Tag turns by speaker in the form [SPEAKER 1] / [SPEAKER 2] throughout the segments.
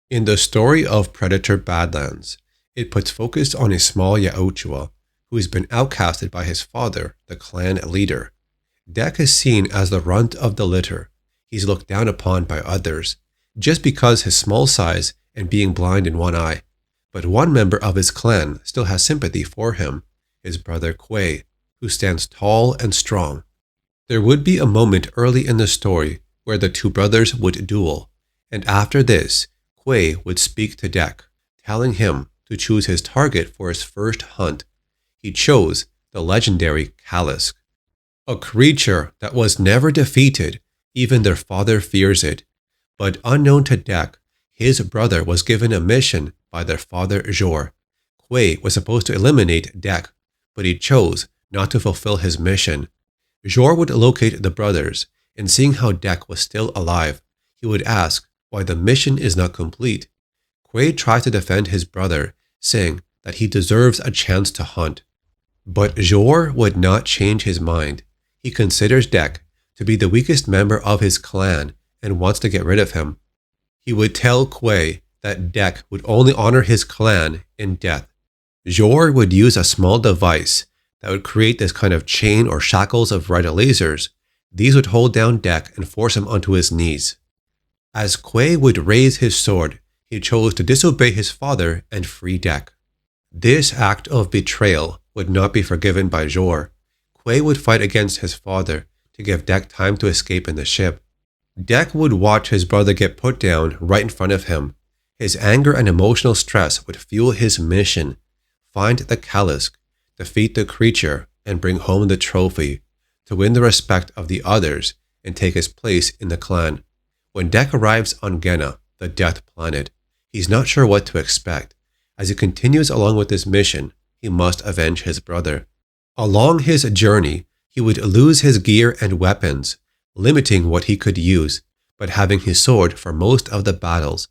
[SPEAKER 1] In the story of Predator Badlands, it puts focus on a small yautja who has been outcasted by his father, the clan leader. Dek is seen as the runt of the litter. He's looked down upon by others, just because his small size and being blind in one eye. But one member of his clan still has sympathy for him, his brother Kwei, who stands tall and strong. There would be a moment early in the story where the two brothers would duel, and after this, Kwei would speak to Dek, telling him to choose his target for his first hunt. He chose the legendary Kalisk, a creature that was never defeated, even their father fears it. But unknown to Dek, his brother was given a mission by their father njohrr. Kwei was supposed to eliminate Dek, but he chose not to fulfill his mission. Njohrr would locate the brothers, and seeing how Dek was still alive, he would ask why the mission is not complete. Kwei tries to defend his brother, saying that he deserves a chance to hunt. But njohrr would not change his mind. He considers Dek to be the weakest member of his clan and wants to get rid of him. He would tell Kwei that Dek would only honor his clan in death. Njohrr would use a small device that would create this kind of chain or shackles of red lasers. These would hold down Dek and force him onto his knees. As Kwei would raise his sword, he chose to disobey his father and free Dek. This act of betrayal would not be forgiven by njohrr. Kwei would fight against his father to give Dek time to escape in the ship. Dek would watch his brother get put down right in front of him. His anger and emotional stress would fuel his mission: find the Kalisk, defeat the creature, and bring home the trophy, to win the respect of the others and take his place in the clan. When Dek arrives on Genna, the Death Planet, he's not sure what to expect. As he continues along with this mission, he must avenge his brother. Along his journey, he would lose his gear and weapons, limiting what he could use, but having his sword for most of the battles.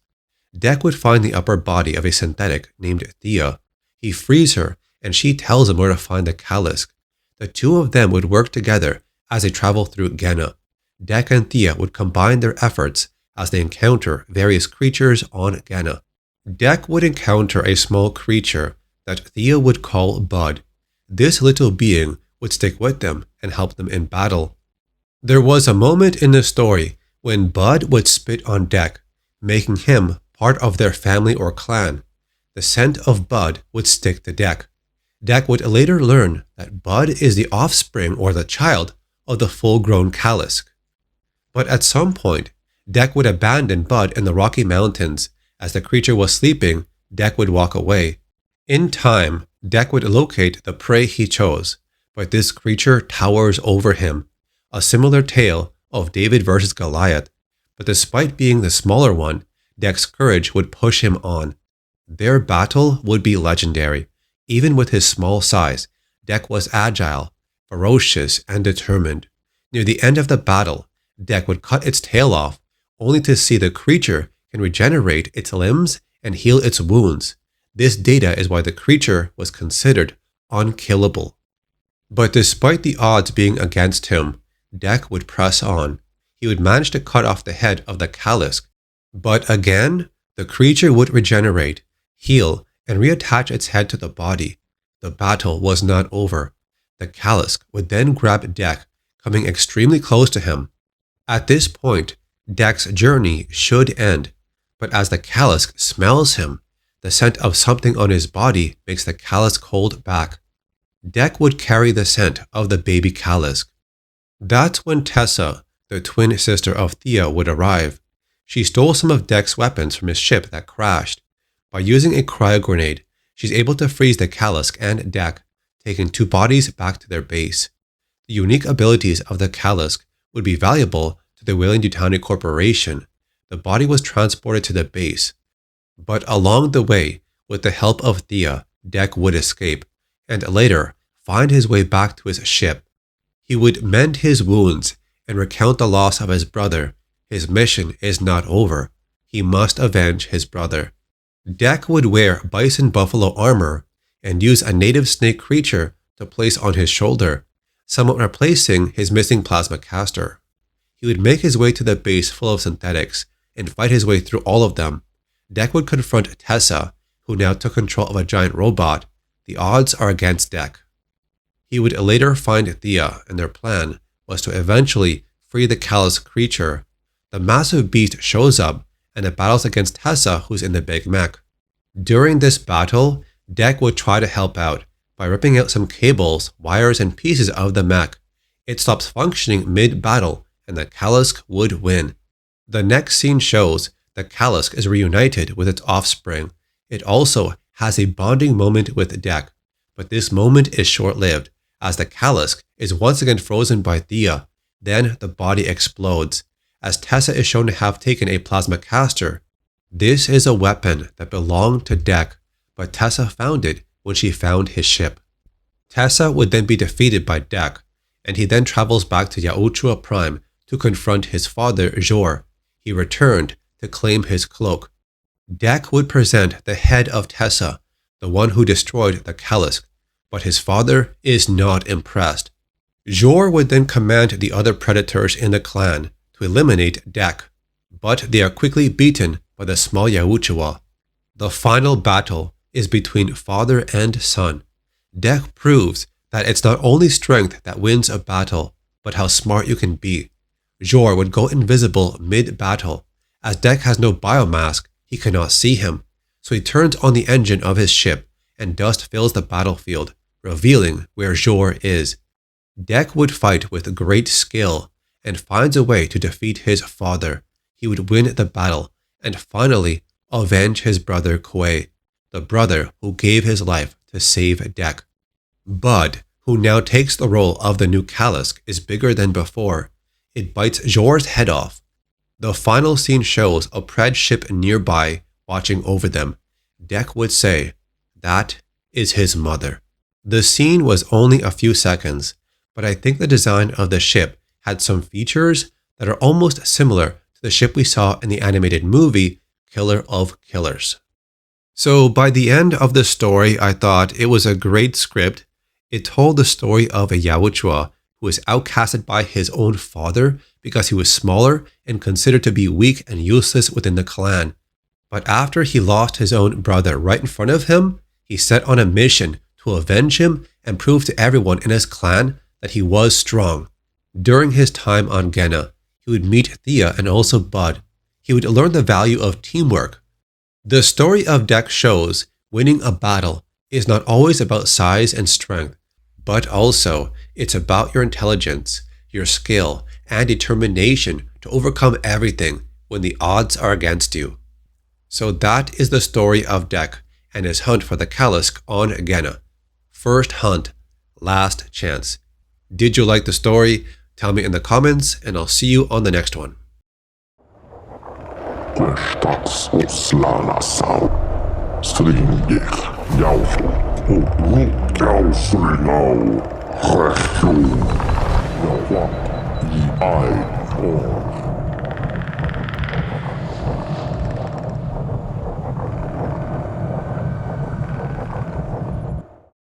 [SPEAKER 1] Dek would find the upper body of a synthetic named Thea. He frees her, and she tells him where to find the Kalisk. The two of them would work together as they travel through Genna. Dek and Thea would combine their efforts as they encounter various creatures on Genna. Dek would encounter a small creature that Thea would call Bud. This little being would stick with them and help them in battle. There was a moment in the story when Bud would spit on Dek, making him part of their family or clan. The scent of Bud would stick to Dek. Dek would later learn that Bud is the offspring or the child of the full-grown Kalisk. But at some point, Dek would abandon Bud in the Rocky Mountains. As the creature was sleeping, Dek would walk away. In time, Dek would locate the prey he chose, but this creature towers over him. A similar tale of David versus Goliath, but despite being the smaller one, Dek's courage would push him on. Their battle would be legendary. Even with his small size, Dek was agile, ferocious, and determined. Near the end of the battle, Dek would cut its tail off, only to see the creature can regenerate its limbs and heal its wounds. This data is why the creature was considered unkillable. But despite the odds being against him, Dek would press on. He would manage to cut off the head of the Kalisk. But again, the creature would regenerate, heal, and reattach its head to the body. The battle was not over. The Kalisk would then grab Dek, coming extremely close to him. At this point, Dek's journey should end, but as the Kalisk smells him, the scent of something on his body makes the Kalisk hold back. Dek would carry the scent of the baby Kalisk. That's when Tessa, the twin sister of Thea, would arrive. She stole some of Dek's weapons from his ship that crashed. By using a cryo grenade, she's able to freeze the Kalisk and Dek, taking two bodies back to their base. The unique abilities of the Kalisk would be valuable to the Weyland-Yutani Corporation. The body was transported to the base. But along the way, with the help of Thea, Dek would escape, and later find his way back to his ship. He would mend his wounds and recount the loss of his brother. His mission is not over. He must avenge his brother. Dek would wear bison buffalo armor and use a native snake creature to place on his shoulder, somewhat replacing his missing plasma caster. He would make his way to the base full of synthetics and fight his way through all of them. Dek would confront Tessa, who now took control of a giant robot. The odds are against Dek. He would later find Thea, and their plan was to eventually free the Kalisk creature. The massive beast shows up, and it battles against Tessa, who's in the big mech. During this battle, Dek would try to help out by ripping out some cables, wires, and pieces of the mech. It stops functioning mid-battle, and the Kalisk would win. The next scene shows the Kalisk is reunited with its offspring. It also has a bonding moment with Dek, but this moment is short-lived, as the Kalisk is once again frozen by Thea. Then the body explodes, as Tessa is shown to have taken a plasma caster. This is a weapon that belonged to Dek, but Tessa found it when she found his ship. Tessa would then be defeated by Dek, and he then travels back to Yautja Prime to confront his father, Njohrr. He returned to claim his cloak. Dek would present the head of Tessa, the one who destroyed the Kalisk, but his father is not impressed. Njohrr would then command the other predators in the clan to eliminate Dek, but they are quickly beaten by the small yautja. The final battle is between father and son. Dek proves that it's not only strength that wins a battle, but how smart you can be. Njohrr would go invisible mid-battle. As Dek has no biomask, he cannot see him, so he turns on the engine of his ship, and dust fills the battlefield, revealing where Njohrr is. Dek would fight with great skill, and finds a way to defeat his father. He would win the battle, and finally avenge his brother Kwei, the brother who gave his life to save Dek. Bud, who now takes the role of the new Kalisk, is bigger than before. It bites Njohrr's head off. The final scene shows a Pred ship nearby watching over them. Dek would say, "That is his mother." The scene was only a few seconds, but I think the design of the ship had some features that are almost similar to the ship we saw in the animated movie Killer of Killers. So by the end of the story, I thought it was a great script. It told the story of a yautja who was outcasted by his own father because he was smaller and considered to be weak and useless within the clan. But after he lost his own brother right in front of him, he set on a mission to avenge him and prove to everyone in his clan that he was strong. During his time on Genna, he would meet Thea and also Bud. He would learn the value of teamwork. The story of Dek shows winning a battle is not always about size and strength, but also it's about your intelligence, your skill, and determination to overcome everything when the odds are against you. So that is the story of Dek and his hunt for the Kalisk on Genna. First hunt, last chance. Did you like the story? Tell me in the comments, and I'll see you on the next one.